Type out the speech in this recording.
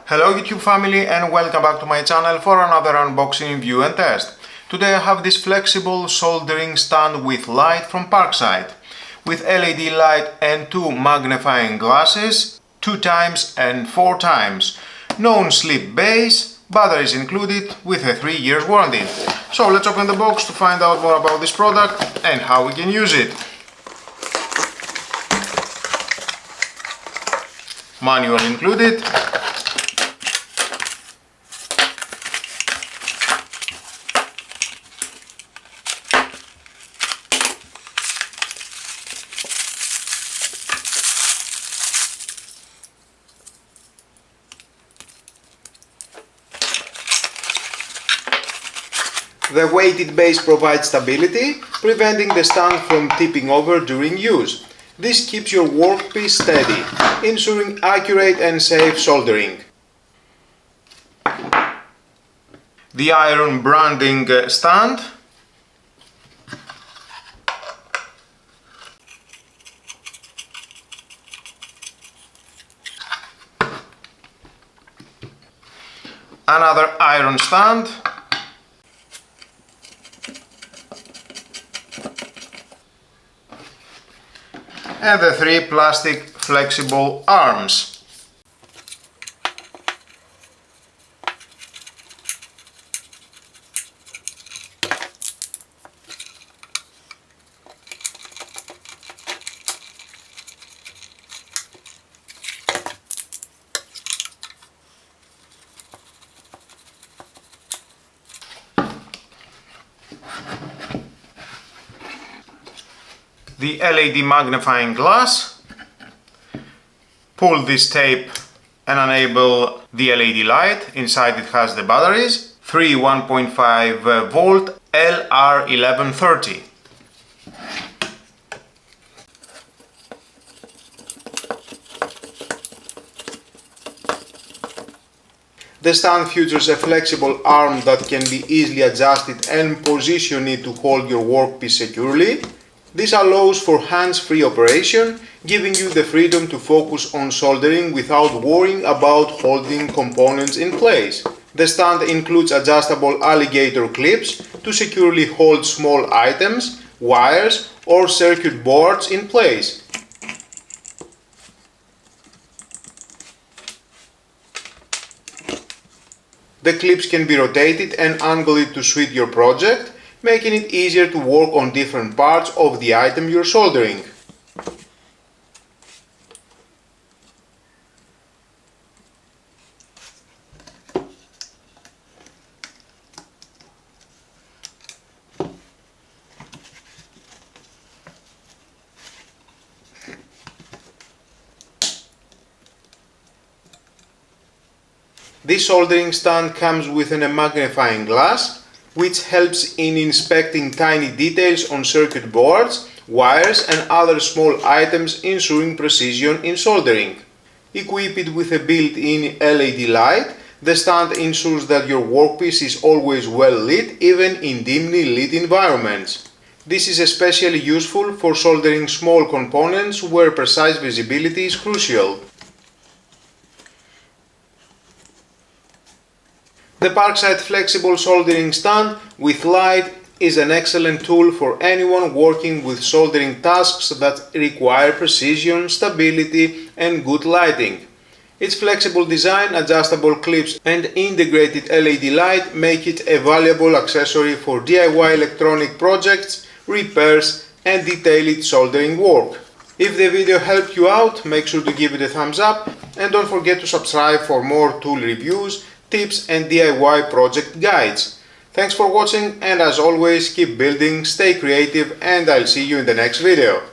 Hello YouTube family and welcome back to my channel for another unboxing, review and test. Today I have this flexible soldering stand with light from Parkside, with LED light and two magnifying glasses, 2 times and 4 times. Non-slip base, batteries included with a 3 years warranty. So let's open the box to find out more about this product and how we can use it. Manual included. The weighted base provides stability, preventing the stand from tipping over during use. This keeps your workpiece steady, ensuring accurate and safe soldering. The iron branding stand. Another iron stand. And the 3 plastic flexible arms. The LED magnifying glass. Pull this tape and enable the LED light. Inside it has the batteries. 3 1.5 volt LR1130. The stand features a flexible arm that can be easily adjusted and positioned to hold your workpiece securely. This allows for hands-free operation, giving you the freedom to focus on soldering without worrying about holding components in place. The stand includes adjustable alligator clips to securely hold small items, wires, or circuit boards in place. The clips can be rotated and angled to suit your project, making it easier to work on different parts of the item you're soldering. This soldering stand comes with a magnifying glass, which helps in inspecting tiny details on circuit boards, wires and other small items, ensuring precision in soldering. Equipped with a built-in LED light, the stand ensures that your workpiece is always well lit, even in dimly lit environments. This is especially useful for soldering small components where precise visibility is crucial. The Parkside flexible soldering stand with light is an excellent tool for anyone working with soldering tasks that require precision, stability and good lighting. Its flexible design, adjustable clips and integrated LED light make it a valuable accessory for DIY electronic projects, repairs and detailed soldering work. If the video helped you out, make sure to give it a thumbs up and don't forget to subscribe for more tool reviews, tips and DIY project guides. Thanks for watching and as always keep building, stay creative and I'll see you in the next video.